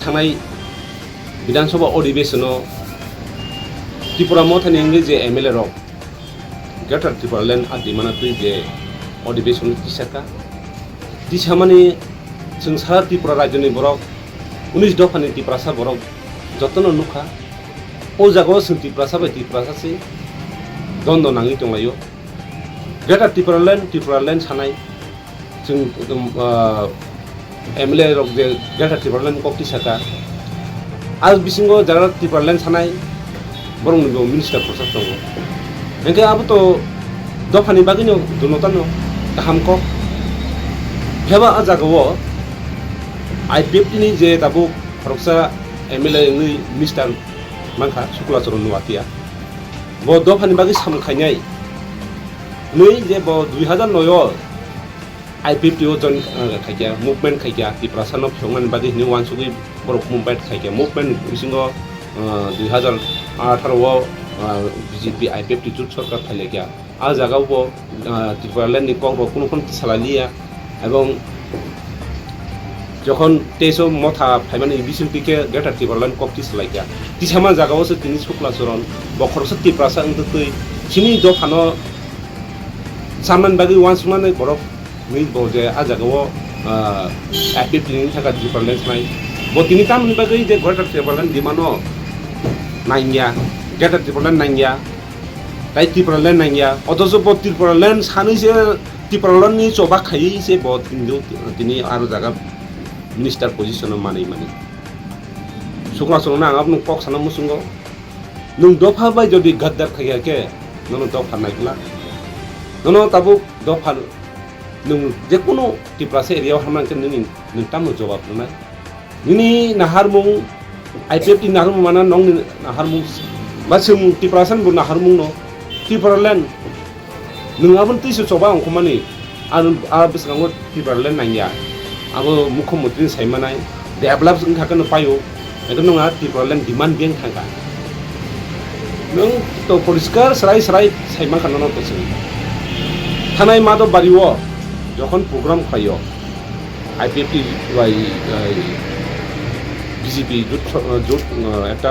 थांनाय विधानसभा अधिवेशनाव त्रिपुरा मथानि जे एमएलए रक greater Tripura land आदिमाना तुई जे अधिवेशन तिसाका तिसामानि जों सारा त्रिपुरा राज्यनि बरक 19 दफानि त्रिपुरासा बरक जतन नुखा ओ जागायाव जों त्रिपुरासा बाय त्रिपुरासासै दन्द नाङै दंलायो ग्रेटर त्रिपुरा लैंड सानाय जों एमएलए रक जे ग्रेटर त्रिपुरा लैंड कक तिसाका आज बिसिंगो जारा त्रिपुरा लैंड सानाय बरंनिबो मिनिस्टार प्रसाद दङ एंखे आबोथ' दफानि बागैनो दुनतानो गाहामको हेबा आ जागायाव आईपीएफटी जे दाबो फरकसा एमएलए मिनिस्टार मानखा शुक्लाचरण नुवातिया बो दफानि बागै सामखायनाय नै जे बो 2009 आईपीएफटी जन खायया मुभमेंट खायया त्रिपुरासानो फियंमान बागै नि वानसुगै बरक मुभमेंट खायया मुभमेंट बिसिंगो 2018 बीजेपी आईपीएफटी जुट सरकार फायलायया आ जागायाव त्रिपुरा लैंड नि कक कोनो सालालिया एवं যখন 23 মথা ফাইমানি বিসিলপিকে গ্রেটার त्रिपुरा लैंड कक तिसलायया तिसामा जागायावसो तिनि शुक्लाचरण बखरस त्रिपुरासा अंतै सिनि दफानो सामान बागै वानसुनानै बरफ नै बजे आ जागायाव आईपीएफटी नि थाखा त्रिपुरा लैंड नाय बो तिनि तामनि बागै जे ग्रेटार त्रिपुरा लैंड दिमानो नायया ग्रेटार त्रिपुरा लैंड नायया ताई त्रिपुरा लैंड नायया अथच बो त्रिपुरा लैंड सानैसो त्रिपुरा लैंड नि चबा खायैसे बो तिनि आरो जागा मिनिस्टार पोजिशन माने शुक्लाचरण आंगाबो कक साना मुसुंगो नों दफा बाय जदि गद्दार खायाके नों दफा नायब्ला नों ताबो दफा नों जेकुनु त्रिपुरासा एरियायाव हामनांके नों तामनो जवाब नाय नोंनि नाहारमुं आईपीएफटी नाहारमुं माना नों नाहारमुं बा जों त्रिपुरासान बो नाहारमुं न त्रिपुरा लैंड नोंआबो तैसो चबा अंखमानि आरो बेसेबां त्रिपुरा लैंड नायया आबो मुख्यमंत्री सायमानाय डेभलप जों थाखोनो पायो एतो नङा त्रिपुरा लैंड डिमांड बेंक थांगा नों तो परिष्कार सराय सायमा खानानो तो जों थानाय मादो बारियो যখন প্রোগ্রাম খাইयो आईपीएफटी बाय बीजेपी जुट একটা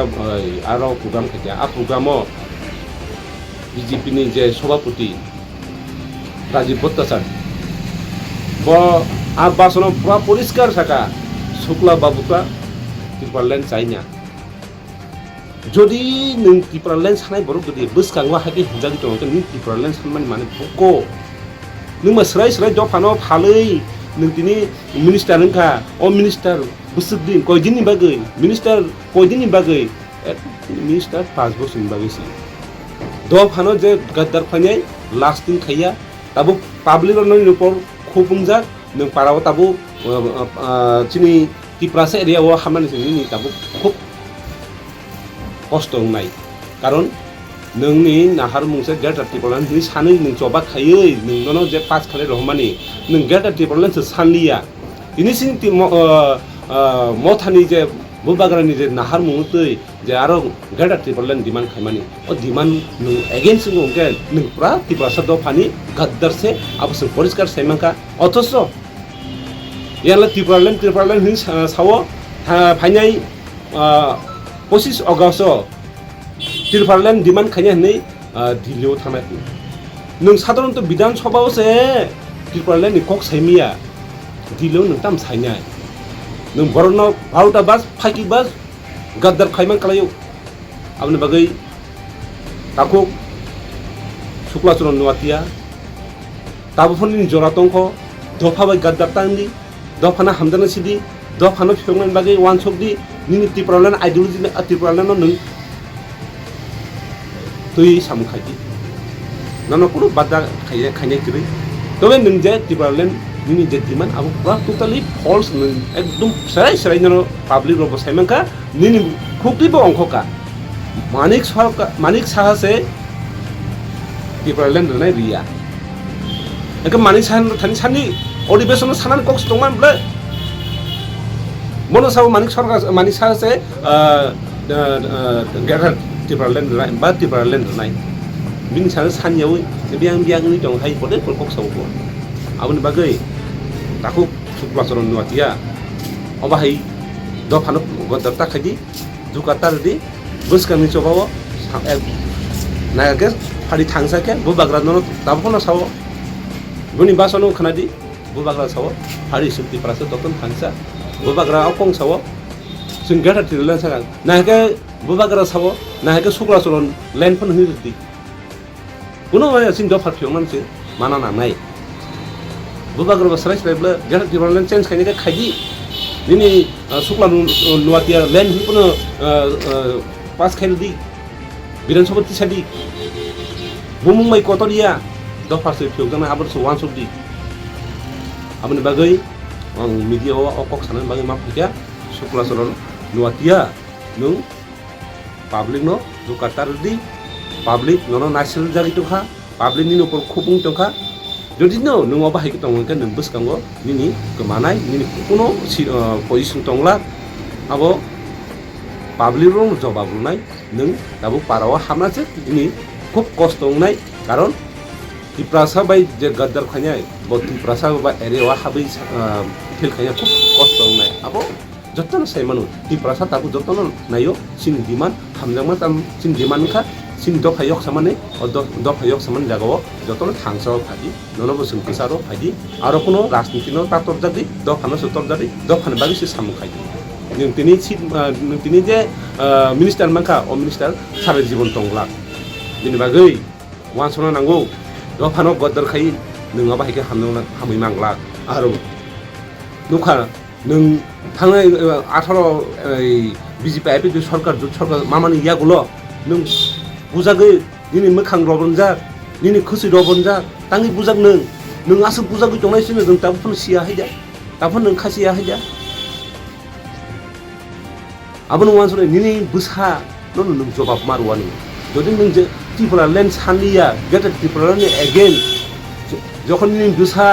आरो প্রোগ্রাম খাইया आ প্রোগ্রামও बीजेपी नि जे सभापति राजीव भट्टाचार्य ब आ बासनो पूरा परिष्कार थाका शुक्ला बाबुका त्रिपुरा लैंड चाइना जदि नों त्रिपुरा लैंड सानाय बरक जदि बोसखांवा हागे हिजागि दङ नों त्रिपुरा लैंड सानमानि माने बुको नों स्राय दफानो फालै नों दिनै मिनिस्टार नोंखा अ मिनिस्टार बोसोरदिन कयदिननि बागै मिनिस्टार कयदिननि बागै मिनिस्टार 5 बोसोरनि बागैसो दफानो जे गद्दार फायनाय लास्टिं खाया दाबो पाब्लिक नों ऊपर खुबुंजा नों पाराव ताबो चिनि त्रिपुरासा एरियायाव हामनानै जोंनि ताबो खुब खस्थ' नाय कारण नोंनि नाहारमुंसे ग्रेटार त्रिपुरा लैंड नि सानै नों जबा खायै नोंनो जे पास खाले रहमानि नों ग्रेटार त्रिपुरा लैंड सानलिया दिनैसिम मथानि जे बुबाग्रानि जे नाहारमुं तै जे आरो ग्रेटार त्रिपुरा लैंड डिमांड खायमानि ओ डिमांड नों एगेन्स्ट नों नों पुरा त्रिपुरासा दफानि गद्दारसे आबसो परिष्कार सायमांका अथच याला त्रिपुरा लैंड नि सावो फायनाय 25 अगस्त त्रिपुरा लैंड डिमांड खायनाय नै दिल्लीयाव थांनाय नों साधारणत विधानसभायाव से त्रिपुरा लैंड नि कक सायमिया दिल्लीयाव नों ताम सायनाय नों बरनो 12टा बास फाइकि बास गद्दार खायमान खालायो आबनि बागै ताखौ शुक्लाचरण नुवातिया ताबुफोरनि जरा दंख दफा बाय गद्दार तांनि दफाना हामदाना सिदि दफानो फिफंनाय बागै वान सकदि निनि Tripura land ideology Tripura land नों तुई सामखायदि नानो कोनो बादा खायनाय गरै तबे नों जे त्रिपुरा लैंड निनि जे डिमांड आबो पूरा टोटाली फल्स नों एकदम सराय नों पाब्लिक रब सायमांका निनि खुक्तिबो अंखका मानिक साहा से त्रिपुरा लैंड रनाय रिया एके मानिक साहा थानि सानि अधिवेशन सानान कक्स दंमान ब्ले मनो साव मानिक साहा से ग्रेटार त्रिपुरा लैंड बा त्रिपुरा लैंड रनाय बिनि सानो सानियाव बियां दं हाय पदे कक्सावबो आबनि बागै ताखौ Shuklacharan नुवातिया अबाहाय dofano godar takhadi dukatar di buskangni chobawo naga phari thangsa ke bubagra no tabkono sawo buni basono khanadi bubagra sawo phari sukti prasa toton thangsa bubagra akong sawo singara tilan sa naga bubagra sawo naga sukla solon len phon hidi kuno sing do pharphiong manse mana na nai bubagra basrai srebla gera tilan change khaini ka khaji nini sukla nuatia len puno pas khaili biran sobati sadi bumung mai kotoria do farse phiog jana abar so wan sobdi abani bagai ang media o okok sanan bagai map dia sukla soron nuatia nung public no dukatar di public nono national jagi tokha public ni nopor khupung tokha যদি no nung obahai ki tong kan nung buskango nini kemanai nini kuno position tongla abo public rong jawab runai nung dabu parawa hamna che ini খুব কষ্ট নাই কারণ Tiprasa by যে গদ্দার খাইয়া bo tiprasa ba area wa habi fil khaya খুব কষ্ট নাই abo যতন সাইমানো tiprasa tabu যতন নাইও সিং দিমান হামজামা তাম সিং দিমান খা সিং দ খায়ক সামানে দ খায়ক সামান জাগাও যতন থাংসাও ফাদি ননব সিং কিসারো ফাদি আর কোনো রাজনীতিনো তাতর জাদি দ খানো সতর জাদি দ খানো বাগি সে সামু খাই তিনি যে minister মানখা O minister Sara Jibon তংলা ini bagai wan sona nango do phano godar khai nunga bahike hamui mangla aro nukha nung thangai 18 BJP IP সরকার মামানি ইয়াগুলো nung bujagai nini mokhang robonja nini khusi robonja tangi bujak nung asu bujagai tongnai sini nung tapun sia haida tapun nung khasiya haida abon wan sona nini busha nung jawab marwani যদি নং যে Tripura land সানলিয়া gate ত্রিপুরানি again যখন নিম দুসা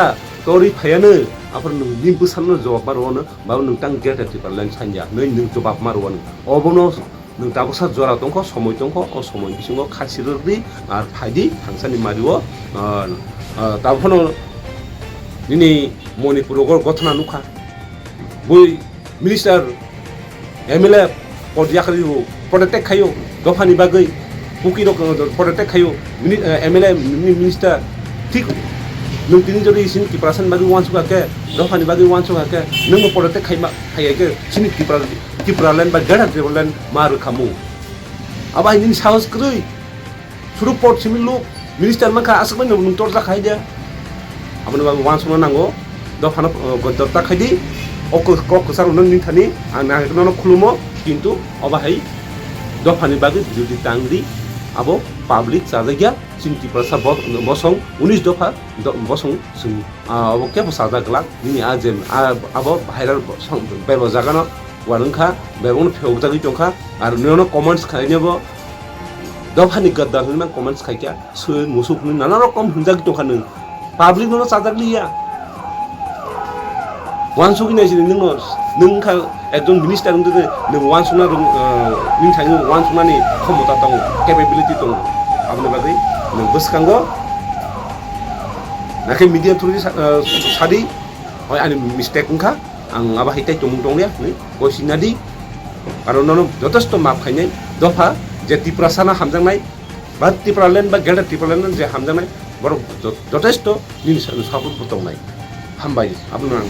তরি ফায়ানো আপন নং নিম বুসানো জবাব মারওনো বা নং তাং গেট ত্রিপুরা ল্যান্ড সানয়া নই নং জবাব মারওনো অবনো নং তাবসা জরা তংখ সময় তংখ ও সময় বিসঙ্গ খাসিরদি আর ফাইদি থাংসানি মারিও তারপর নিনি মণিপুরগর ঘটনা নুখা বই মিনিস্টার এমএলএ পর্যাখারিও পদত্যাগ খাইও দফানি বাগৈ Buki dok prodek kayu MLA minister ঠিক nung tini jodi sin kiprasan bagi wan suka ke dofani bagi wan suka ke nung prodek kai ke sini kipralan ba gada devolan maru kamu aba ini saus krui suru port similu minister maka asakman nung torja khai dia abani bagi wan suka nango dofana godota khai di ok sar nung nin thani ana nono khulumo kintu aba hai dofani bagi jodi tangri abo public saja sing tiprasa bosong 19 dofa bosong sing abo ke saja gelak ini ajem abo viral bebo jagano warungkha bebon feogdagi tongkha ar nono comments khainebo dofani gaddar hunman comments khaikya sun musuk nana rokom hunjagi tongkha nung public nono sajaglia ওয়ানসুকি নাইছিলেন নং খা একজন minister নং ওয়ানসুনা নি থাঙ্গি ওয়ানসুনানি ক্ষমতা দङ capability দङ আপনি বাগै নং বসকাঙ্গ নাকে media থ্রুদি সাদি হয় আনি মিস্টেক ওংখা আং আবা হাইতাই তমুং দংলিয়া গসিনাদি কারণ নন যথেষ্ট মাপ খাইনাই দফা যে ত্রিপুরাসানা হামজাংনাই বা ত্রিপুরালেন্ড বা গেলটা ত্রিপুরালেন্ড যে হামজাংনাই বড় যথেষ্ট নিন সাপোর্ট দংনাই হামবাই আপনার